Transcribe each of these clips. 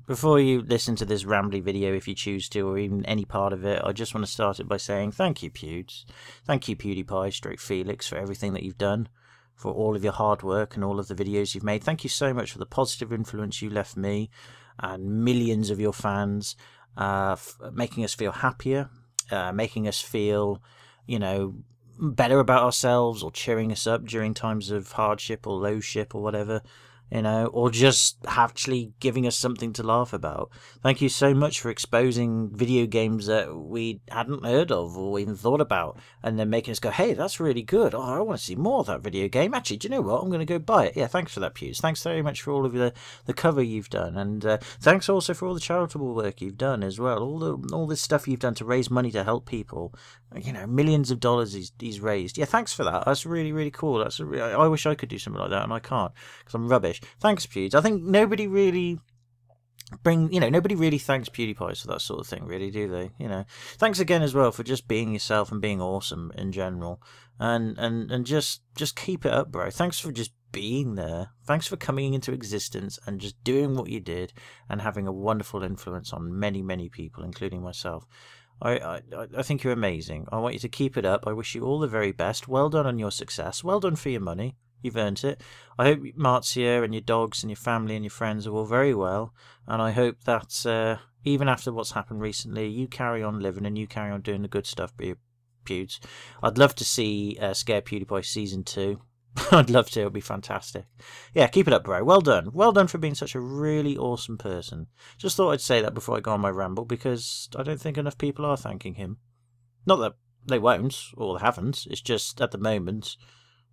Before you listen to this rambly video, if you choose to, or even any part of it, I just want to start it by saying thank you, Pewds. Thank you, PewDiePie, straight Felix, for everything that you've done, for all of your hard work and all of the videos you've made. Thank you so much for the positive influence you left me and millions of your fans, making us feel happier, making us feel, better about ourselves, or cheering us up during times of hardship or low ship or whatever. Or just actually giving us something to laugh about. Thank you so much for exposing video games that we hadn't heard of or even thought about, and then making us go, hey, that's really good. Oh, I want to see more of that video game. Actually, do you know what? I'm going to go buy it. Yeah, thanks for that, Pewds. Thanks very much for all of the cover you've done, and thanks also for all the charitable work you've done as well. All this stuff you've done to raise money to help people. Millions of dollars he's raised. Yeah, thanks for that. That's really, really cool. I wish I could do something like that, and I can't because I'm rubbish. Thanks, Pewds. I think nobody really thanks PewDiePie for that sort of thing, really, do they? Thanks again as well for just being yourself and being awesome in general, and just keep it up, bro. Thanks for just being there. Thanks for coming into existence and just doing what you did and having a wonderful influence on many, many people, including myself. I think you're amazing. I want you to keep it up. I wish you all the very best. Well done on your success. Well done for your money. You've earned it. I hope Marzia and your dogs and your family and your friends are all very well, and I hope that even after what's happened recently, you carry on living and you carry on doing the good stuff, Pewds. I'd love to see Scare PewDiePie Season 2. I'd love to. It would be fantastic. Yeah, keep it up, bro. Well done. Well done for being such a really awesome person. Just thought I'd say that before I go on my ramble, because I don't think enough people are thanking him. Not that they won't, or they haven't. It's just, at the moment,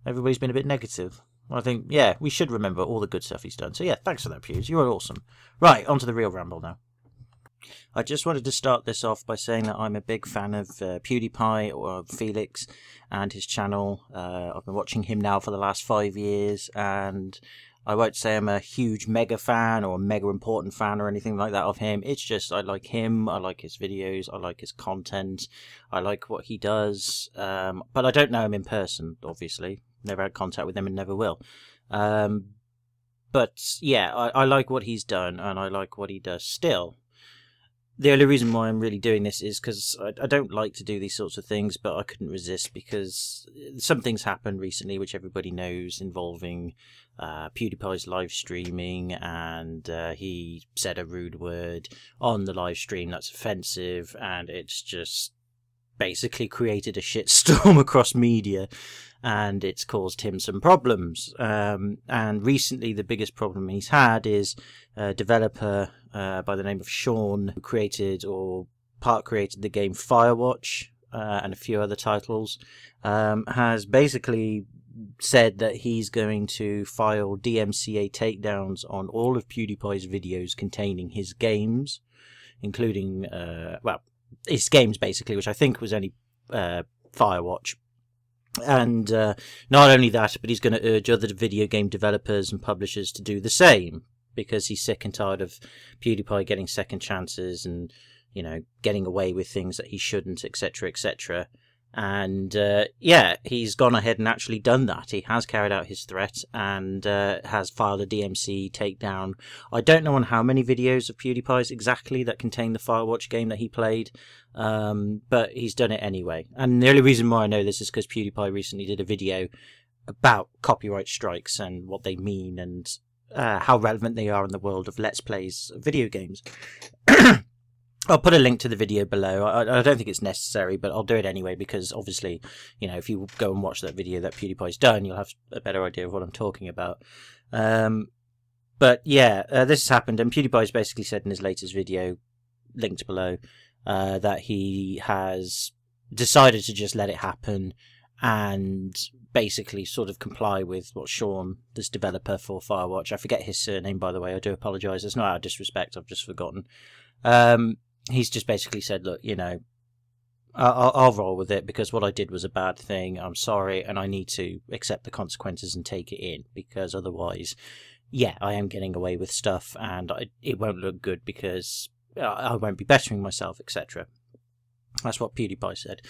everybody's been a bit negative. I think, yeah, we should remember all the good stuff he's done. So yeah, thanks for that, Pewds. You're awesome. Right, on to the real ramble now. I just wanted to start this off by saying that I'm a big fan of PewDiePie, or Felix, and his channel. I've been watching him now for the last 5 years, and I won't say I'm a huge mega fan or a mega important fan or anything like that of him. It's just I like him, I like his videos, I like his content, I like what he does, but I don't know him in person, obviously. Never had contact with him and never will. But yeah, I like what he's done, and I like what he does still. The only reason why I'm really doing this is because I don't like to do these sorts of things, but I couldn't resist because some things happened recently, which everybody knows, involving PewDiePie's live streaming, and he said a rude word on the live stream that's offensive, and it's just basically created a shitstorm across media, and it's caused him some problems. And recently the biggest problem he's had is a developer by the name of Sean, who created or part created the game Firewatch and a few other titles, has basically said that he's going to file DMCA takedowns on all of PewDiePie's videos containing his games, including his games basically, which I think was only Firewatch. And not only that, but he's going to urge other video game developers and publishers to do the same, because he's sick and tired of PewDiePie getting second chances and, getting away with things that he shouldn't, etc., etc. And yeah, he's gone ahead and actually done that. He has carried out his threat and has filed a DMC takedown. I don't know on how many videos of PewDiePie's exactly that contain the Firewatch game that he played, but he's done it anyway. And the only reason why I know this is because PewDiePie recently did a video about copyright strikes and what they mean, and how relevant they are in the world of Let's Plays video games. I'll put a link to the video below. I don't think it's necessary, but I'll do it anyway, because obviously, if you go and watch that video that PewDiePie's done, you'll have a better idea of what I'm talking about. But yeah, this has happened, and PewDiePie's basically said in his latest video, linked below, that he has decided to just let it happen and basically sort of comply with what Sean, this developer for Firewatch, I forget his surname, by the way, I do apologise, it's not out of disrespect, I've just forgotten. He's just basically said, look, I'll roll with it, because what I did was a bad thing, I'm sorry, and I need to accept the consequences and take it in, because otherwise, yeah, I am getting away with stuff, and it won't look good, because I won't be bettering myself, etc. That's what PewDiePie said.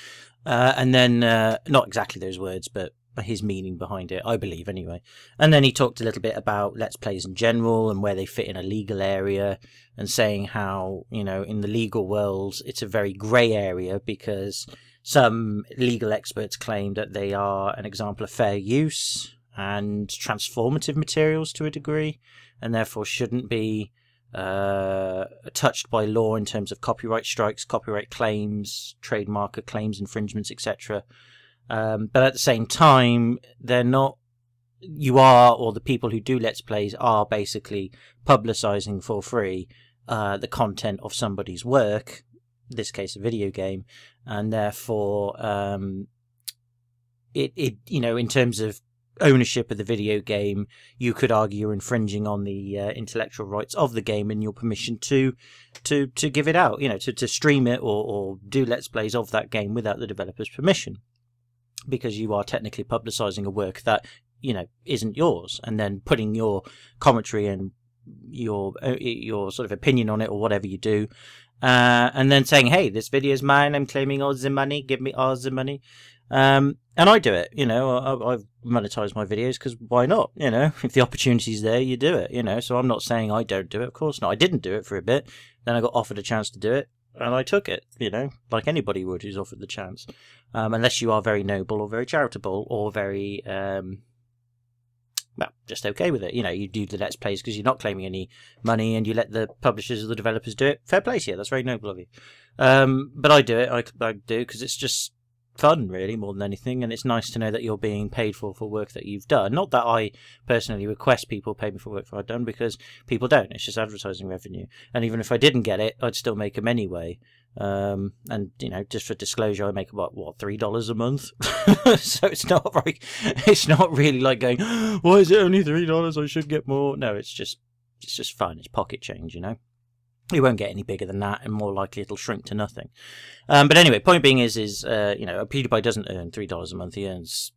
And then, not exactly those words, but his meaning behind it, I believe anyway. And then he talked a little bit about Let's Plays in general and where they fit in a legal area, and saying how, you know, in the legal world it's a very grey area because some legal experts claim that they are an example of fair use and transformative materials to a degree, and therefore shouldn't be touched by law in terms of copyright strikes, copyright claims, trademark claims, infringements, etc. But at the same time, they're not. You are, or the people who do Let's Plays are basically publicising for free the content of somebody's work, in this case a video game, and therefore it you know, in terms of ownership of the video game, you could argue you're infringing on the intellectual rights of the game and your permission to give it out, you know, to stream it or do Let's Plays of that game without the developer's permission, because you are technically publicising a work that, you know, isn't yours, and then putting your commentary and your sort of opinion on it or whatever you do, and then saying, hey, this video is mine, I'm claiming all the money, give me all the money. And I do it, you know, I've monetized my videos because why not, you know, if the opportunity's there, you do it, you know, so I'm not saying I don't do it, of course not. I didn't do it for a bit, then I got offered a chance to do it, and I took it, you know, like anybody would who's offered the chance, unless you are very noble or very charitable or very, well, just okay with it, you know, you do the Let's Plays because you're not claiming any money and you let the publishers or the developers do it, fair play to you, that's very noble of you. But I do it, I do because it's just fun, really, more than anything, and it's nice to know that you're being paid for work that you've done. Not that I personally request people pay me for work that I've done, because people don't. It's just advertising revenue, and even if I didn't get it, I'd still make them anyway. And you know, just for disclosure, I make about $3 a month, so it's not really like going, why is it only $3? I should get more. No, it's just fun. It's pocket change, you know. You won't get any bigger than that, and more likely it'll shrink to nothing. But anyway, point being is you know, PewDiePie doesn't earn $3 a month. He earns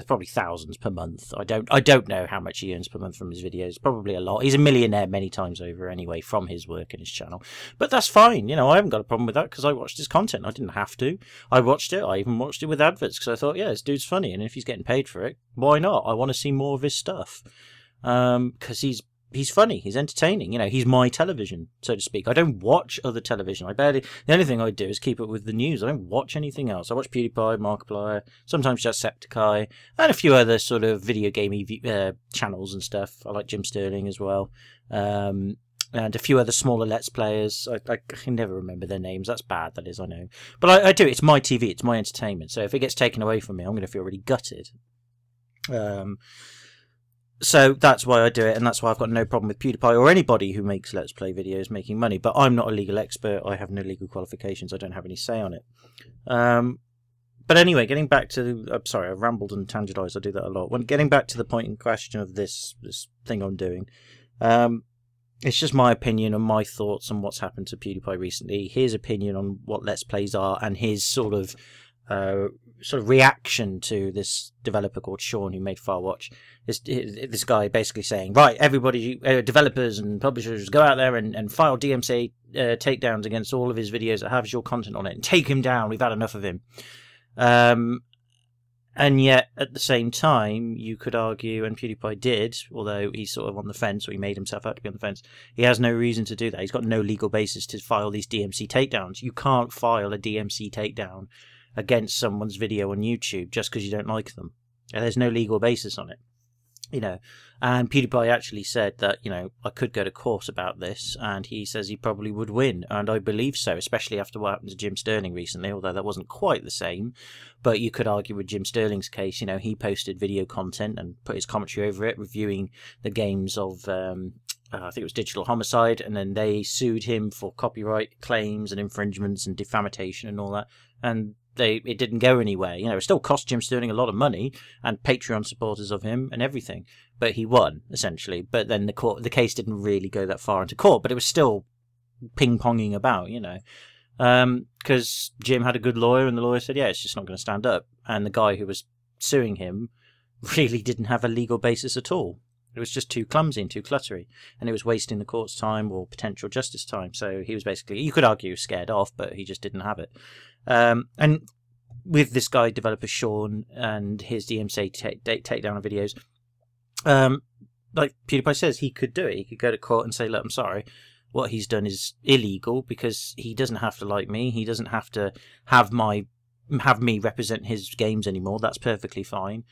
probably thousands per month. I don't know how much he earns per month from his videos. Probably a lot. He's a millionaire many times over anyway from his work and his channel. But that's fine. You know, I haven't got a problem with that because I watched his content. I didn't have to. I watched it. I even watched it with adverts because I thought, yeah, this dude's funny, and if he's getting paid for it, why not? I want to see more of his stuff because he's funny, he's entertaining, you know, he's my television, so to speak. I don't watch other television. The only thing I do is keep up with the news. I don't watch anything else. I watch PewDiePie, Markiplier, sometimes Jacksepticeye, and a few other sort of video gamey channels and stuff. I like Jim Sterling as well, and a few other smaller Let's Players. I can never remember their names. That's bad, that is, I know. But I do. It's my TV, it's my entertainment, so if it gets taken away from me, I'm going to feel really gutted. So that's why I do it, and that's why I've got no problem with PewDiePie or anybody who makes Let's Play videos making money. But I'm not a legal expert. I have no legal qualifications. I don't have any say on it. But anyway, getting back to... I'm sorry, I've rambled and tangentized. I do that a lot. When getting back to the point in question of this thing I'm doing, it's just my opinion and my thoughts on what's happened to PewDiePie recently. His opinion on what Let's Plays are, and his sort of reaction to this developer called Sean who made Firewatch. This guy basically saying, right, everybody, developers and publishers, go out there and file DMCA takedowns against all of his videos that have your content on it and take him down. We've had enough of him. And yet, at the same time, you could argue, and PewDiePie did, although he's sort of on the fence, or he made himself out to be on the fence, he has no reason to do that. He's got no legal basis to file these DMC takedowns. You can't file a DMC takedown against someone's video on YouTube just because you don't like them. And there's no legal basis on it. You know, and PewDiePie actually said that, you know, I could go to court about this, and he says he probably would win, and I believe so, especially after what happened to Jim Sterling recently, although that wasn't quite the same. But you could argue with Jim Sterling's case, you know, he posted video content and put his commentary over it, reviewing the games of, I think it was Digital Homicide, and then they sued him for copyright claims and infringements and defamation and all that, and it didn't go anywhere. You know, it still cost Jim Sterling a lot of money and Patreon supporters of him and everything, but he won essentially. But then the case didn't really go that far into court, but it was still ping-ponging about, you know, because Jim had a good lawyer, and the lawyer said, yeah, it's just not going to stand up, and the guy who was suing him really didn't have a legal basis at all. It was just too clumsy and too cluttery, and it was wasting the court's time or potential justice time. So he was basically, you could argue, scared off, but he just didn't have it. And with this guy, developer Sean, and his DMCA takedown of videos, like PewDiePie says, he could do it. He could go to court and say, look, I'm sorry, what he's done is illegal, because he doesn't have to like me. He doesn't have to have me represent his games anymore. That's perfectly fine.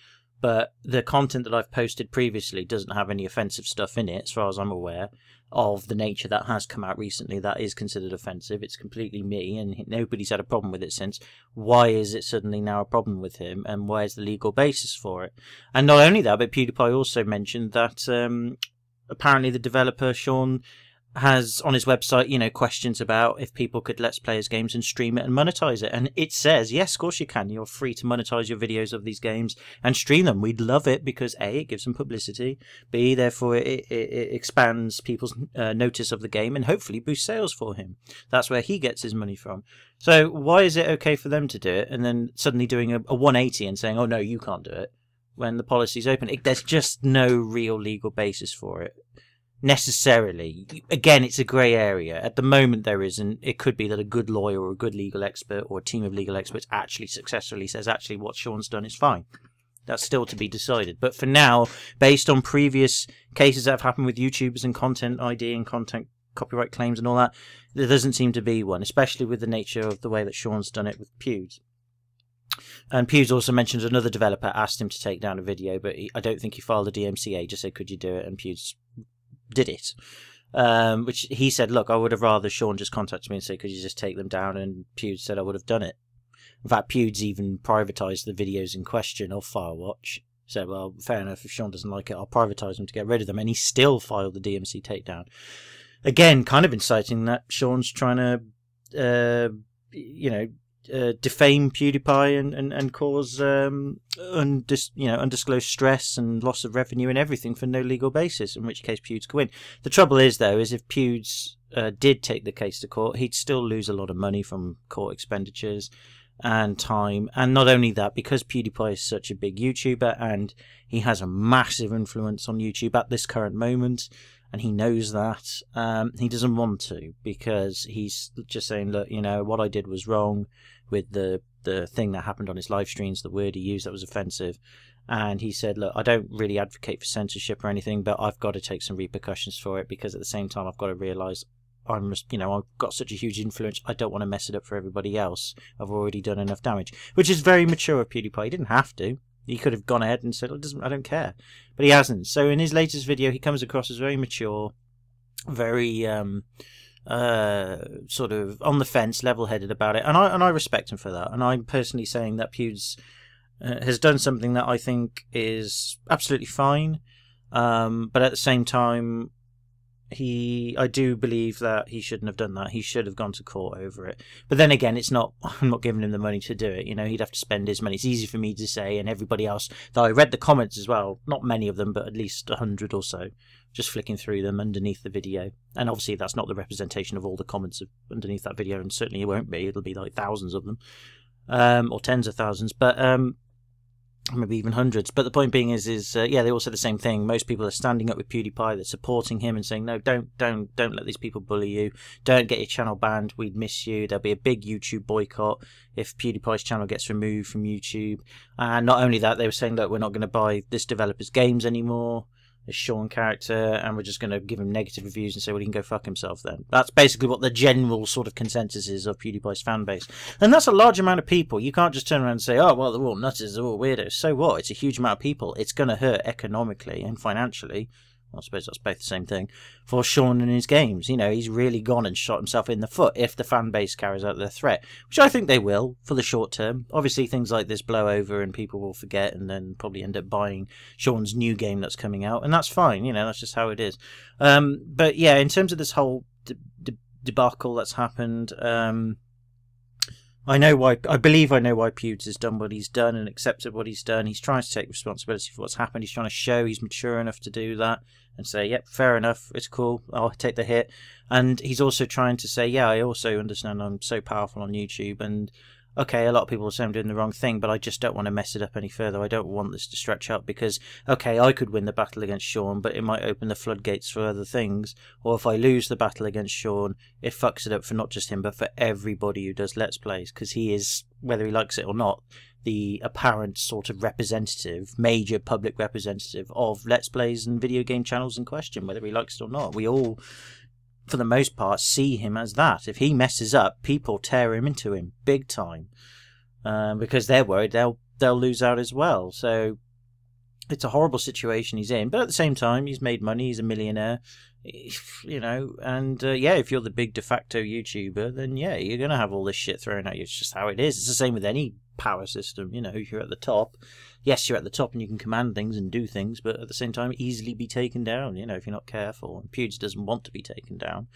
But the content that I've posted previously doesn't have any offensive stuff in it, as far as I'm aware, of the nature that has come out recently that is considered offensive. It's completely me, and nobody's had a problem with it since. Why is it suddenly now a problem with him, and where's the legal basis for it? And not only that, but PewDiePie also mentioned that apparently the developer, Sean, has on his website, questions about if people could let's play his games and stream it and monetize it. And it says, yes, of course you can. You're free to monetize your videos of these games and stream them. We'd love it because A, it gives them publicity, B, therefore it expands people's notice of the game and hopefully boosts sales for him. That's where he gets his money from. So why is it okay for them to do it and then suddenly doing a 180 and saying, oh no, you can't do it, when the policy's open? There's just no real legal basis for it. Necessarily. Again, it's a grey area. At the moment there isn't. It could be that a good lawyer or a good legal expert or a team of legal experts actually successfully says actually what Sean's done is fine. That's still to be decided. But for now, based on previous cases that have happened with YouTubers and content ID and content copyright claims and all that, there doesn't seem to be one, especially with the nature of the way that Sean's done it with Pewds. And Pewds also mentioned another developer asked him to take down a video, but I don't think he filed a DMCA, just said, could you do it? And Pewds did it, which he said, look, I would have rather Sean just contacted me and say, could you just take them down? And Pewds said I would have done it. In fact, Pewds even privatized the videos in question of Firewatch. Said, well, fair enough, if Sean doesn't like it, I'll privatize them to get rid of them. And he still filed the DMC takedown. Again, kind of inciting that Sean's trying to defame PewDiePie and cause undisclosed stress and loss of revenue and everything for no legal basis, in which case Pewds could win. The trouble is, though, is if Pewds did take the case to court, he'd still lose a lot of money from court expenditures and time. And not only that, because PewDiePie is such a big YouTuber and he has a massive influence on YouTube at this current moment, and he knows that, he doesn't want to, because he's just saying, look, what I did was wrong with the thing that happened on his live streams, the word he used that was offensive. And he said, look, I don't really advocate for censorship or anything, but I've got to take some repercussions for it, because at the same time I've got to realise I've got such a huge influence, I don't want to mess it up for everybody else. I've already done enough damage. Which is very mature of PewDiePie. He didn't have to. He could have gone ahead and said, I don't care. But he hasn't. So in his latest video, he comes across as very mature, very sort of on the fence, level-headed about it. And I respect him for that. And I'm personally saying that Pewds has done something that I think is absolutely fine. But at the same time, I do believe that he shouldn't have done that. He should have gone to court over it. But then again, I'm not giving him the money to do it. He'd have to spend his money. It's easy for me to say, and everybody else, though I read the comments as well, not many of them, but at least 100 or so, just flicking through them underneath the video. And obviously that's not the representation of all the comments underneath that video, and certainly it won't be. It'll be like thousands of them, or tens of thousands. But maybe even hundreds. But the point being is they all say the same thing. Most people are standing up with PewDiePie, they're supporting him and saying, no, don't let these people bully you, don't get your channel banned, we'd miss you. There'll be a big YouTube boycott if PewDiePie's channel gets removed from YouTube. And not only that, they were saying that we're not going to buy this developer's games anymore, this Sean character, and we're just going to give him negative reviews and say, well, he can go fuck himself then. That's basically what the general sort of consensus is of PewDiePie's fan base. And that's a large amount of people. You can't just turn around and say, oh, well, they're all nutters, they're all weirdos. So what? It's a huge amount of people. It's going to hurt economically and financially. I suppose that's both the same thing for Sean and his games. He's really gone and shot himself in the foot if the fan base carries out their threat, which I think they will for the short term. Obviously, things like this blow over and people will forget and then probably end up buying Sean's new game that's coming out, and that's fine. That's just how it is. But yeah, in terms of this whole debacle that's happened, I believe I know why Pewds has done what he's done and accepted what he's done. He's trying to take responsibility for what's happened. He's trying to show he's mature enough to do that and say, yep, fair enough, it's cool, I'll take the hit. And he's also trying to say, yeah, I also understand I'm so powerful on YouTube, and okay, a lot of people will say I'm doing the wrong thing, but I just don't want to mess it up any further. I don't want this to stretch up, because, okay, I could win the battle against Sean, but it might open the floodgates for other things. Or if I lose the battle against Sean, it fucks it up for not just him, but for everybody who does Let's Plays, because he is whether he likes it or not, the apparent sort of representative, major public representative of Let's Plays and video game channels in question, whether he likes it or not. We all, for the most part, see him as that. If he messes up, people tear him into him big time, because they're worried they'll lose out as well. So it's a horrible situation he's in, but at the same time, he's made money, he's a millionaire, you know, and yeah, if you're the big de facto YouTuber, then yeah, you're going to have all this shit thrown at you. It's just how it is. It's the same with any power system, you know. If you're at the top, yes, you're at the top and you can command things and do things, but at the same time, easily be taken down, you know, if you're not careful. And Pewds doesn't want to be taken down.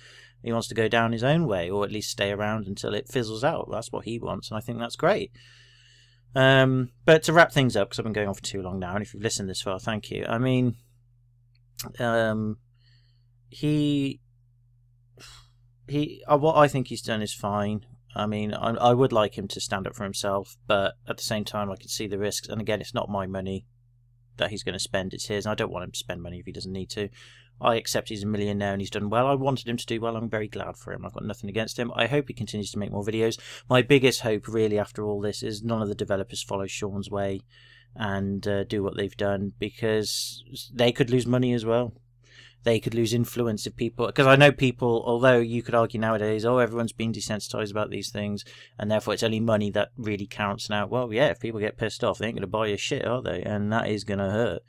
He wants to go down his own way, or at least stay around until it fizzles out. That's what he wants, and I think that's great. But to wrap things up, because I've been going on for too long now, and if you've listened this far, thank you. I mean, what I think he's done is fine. I mean, I would like him to stand up for himself, but at the same time, I can see the risks. And again, it's not my money that he's going to spend; it's his. And I don't want him to spend money if he doesn't need to. I accept he's a millionaire and he's done well. I wanted him to do well. I'm very glad for him. I've got nothing against him. I hope he continues to make more videos. My biggest hope, really, after all this, is none of the developers follow Sean's way and do what they've done, because they could lose money as well. They could lose influence if people... Because I know people, although you could argue nowadays, oh, everyone's been desensitized about these things, and therefore it's only money that really counts now. Well, yeah, if people get pissed off, they ain't going to buy your shit, are they? And that is going to hurt.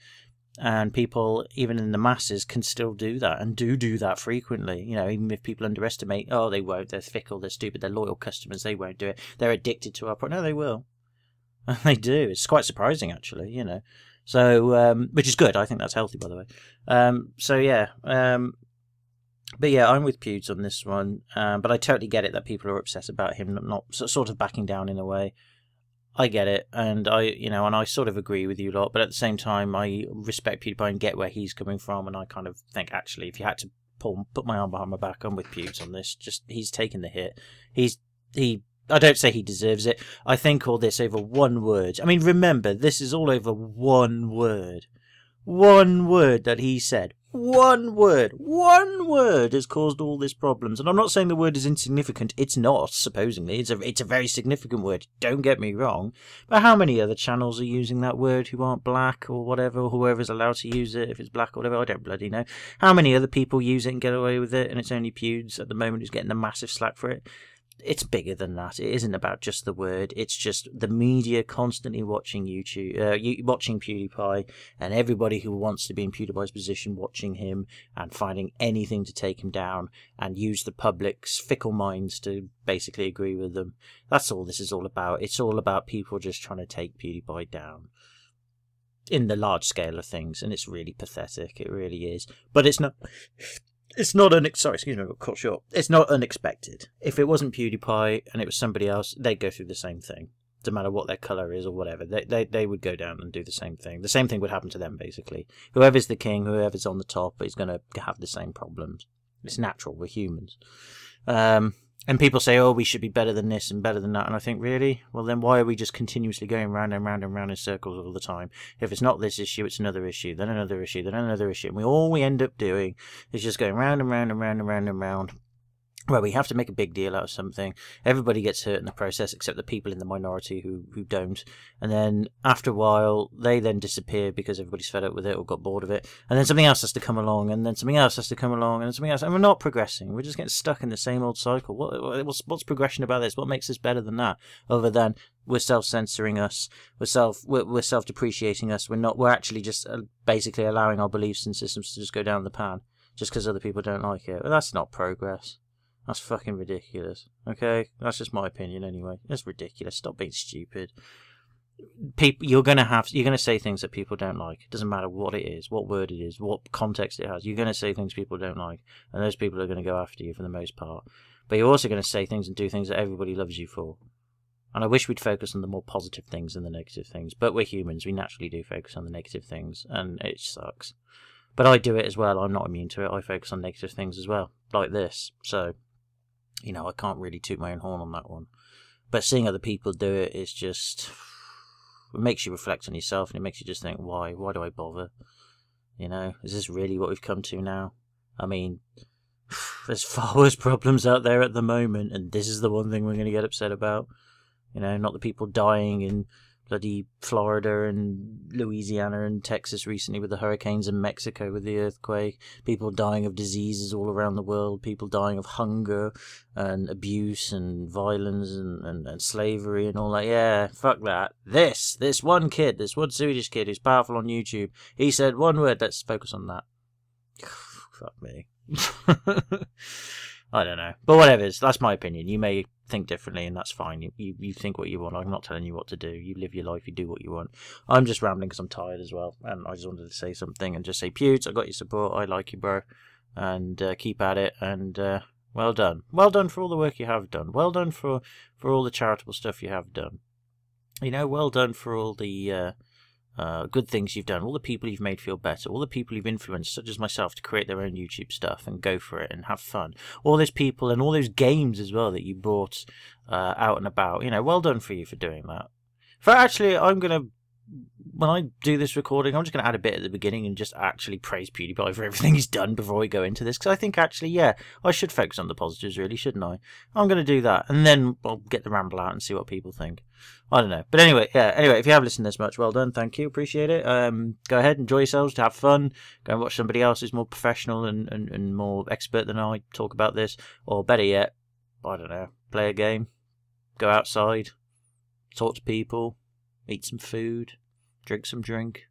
And people, even in the masses, can still do that, and do that frequently. You know, even if people underestimate, oh, they won't, they're fickle, they're stupid, they're loyal customers, they won't do it. They're addicted to our product. No, they will. And they do. It's quite surprising, actually, you know. So, which is good. I think that's healthy, by the way. So, yeah. But yeah, I'm with Pewds on this one. But I totally get it that people are obsessed about him not sort of backing down in a way. I get it, and I sort of agree with you a lot, but at the same time, I respect PewDiePie and get where he's coming from, and I kind of think, actually, if you had to put my arm behind my back, I'm with Pewds on this. Just, he's taken the hit. I don't say he deserves it. I think all this over one word. I mean, remember, this is all over one word. One word that he said. One word has caused all these problems. And I'm not saying the word is insignificant. It's not, supposedly. It's a very significant word. Don't get me wrong. But how many other channels are using that word who aren't black or whatever, or whoever's allowed to use it, if it's black or whatever? I don't bloody know. How many other people use it and get away with it, and it's only Pewds at the moment who's getting the massive slack for it? It's bigger than that. It isn't about just the word. It's just the media constantly watching watching PewDiePie, and everybody who wants to be in PewDiePie's position watching him and finding anything to take him down and use the public's fickle minds to basically agree with them. That's all this is all about. It's all about people just trying to take PewDiePie down in the large scale of things, and it's really pathetic. It really is. But it's not... sorry, excuse me, I got cut short. It's not unexpected. If it wasn't PewDiePie and it was somebody else, they'd go through the same thing. No matter what their colour is or whatever, they would go down and do the same thing. The same thing would happen to them, basically. Whoever's the king, whoever's on the top, is going to have the same problems. It's natural, we're humans. And people say, oh, we should be better than this and better than that. And I think, really? Well, then why are we just continuously going round and round and round in circles all the time? If it's not this issue, it's another issue, then another issue, then another issue. And all we end up doing is just going round and round and round and round and round. Where we have to make a big deal out of something. Everybody gets hurt in the process except the people in the minority who don't. And then after a while, they then disappear because everybody's fed up with it or got bored of it. And then something else has to come along, and then something else has to come along, and then something else. And we're not progressing. We're just getting stuck in the same old cycle. What's progression about this? What makes this better than that? Other than we're self-censoring us, we're self-depreciating us. We're actually just basically allowing our beliefs and systems to just go down the pan just because other people don't like it. Well, that's not progress. That's fucking ridiculous. Okay? That's just my opinion anyway. It's ridiculous. Stop being stupid. You're gonna say things that people don't like. It doesn't matter what it is, what word it is, what context it has. You're gonna say things people don't like, and those people are gonna go after you for the most part. But you're also gonna say things and do things that everybody loves you for. And I wish we'd focus on the more positive things than the negative things. But we're humans. We naturally do focus on the negative things, and it sucks. But I do it as well. I'm not immune to it. I focus on negative things as well, like this. So, you know, I can't really toot my own horn on that one. But seeing other people do it is just... It makes you reflect on yourself, and it makes you just think, why? Why do I bother? You know, is this really what we've come to now? I mean, there's far worse problems out there at the moment, and this is the one thing we're going to get upset about. You know, not the people dying in bloody Florida and Louisiana and Texas recently with the hurricanes, and Mexico with the earthquake, people dying of diseases all around the world, people dying of hunger and abuse and violence and slavery and all that. Yeah, fuck that. This one kid, this one Swedish kid who's powerful on YouTube, he said one word, let's focus on that. Fuck me. I don't know. But whatever, that's my opinion. You may think differently, and that's fine. You think what you want. I'm not telling you what to do. You live your life, you do what you want. I'm just rambling because I'm tired as well, and I just wanted to say something and just say, Pewds, I got your support. I like you, bro. And keep at it, and well done. Well done for all the work you have done. Well done for all the charitable stuff you have done. You know, well done for all the good things you've done, all the people you've made feel better, all the people you've influenced, such as myself, to create their own YouTube stuff and go for it and have fun. All those people and all those games as well that you brought out and about. You know, well done for you for doing that. Actually, when I do this recording, I'm just going to add a bit at the beginning and just actually praise PewDiePie for everything he's done before we go into this. Because I think actually, yeah, I should focus on the positives, really, shouldn't I? I'm going to do that. And then I'll get the ramble out and see what people think. I don't know. But anyway, yeah, if you have listened this much, well done. Thank you. Appreciate it. Go ahead, enjoy yourselves, to have fun. Go and watch somebody else who's more professional and more expert than I talk about this. Or better yet, I don't know, play a game, go outside, talk to people, eat some food, drink some drink,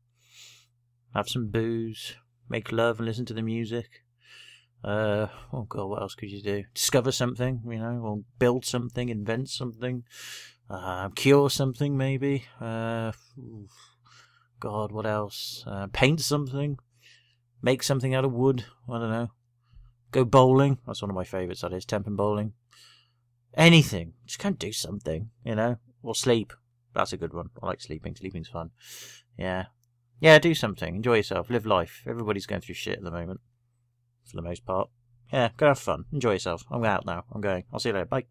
have some booze, make love and listen to the music. Oh god, what else could you do? Discover something, you know, or build something, invent something, cure something maybe. God, what else? Paint something, make something out of wood, I don't know. Go bowling, that's one of my favourites, that is, Tempen bowling. Anything, just go and do something, you know, or sleep. That's a good one. I like sleeping. Sleeping's fun. Yeah. Yeah, do something. Enjoy yourself. Live life. Everybody's going through shit at the moment. For the most part. Yeah, go have fun. Enjoy yourself. I'm out now. I'm going. I'll see you later. Bye.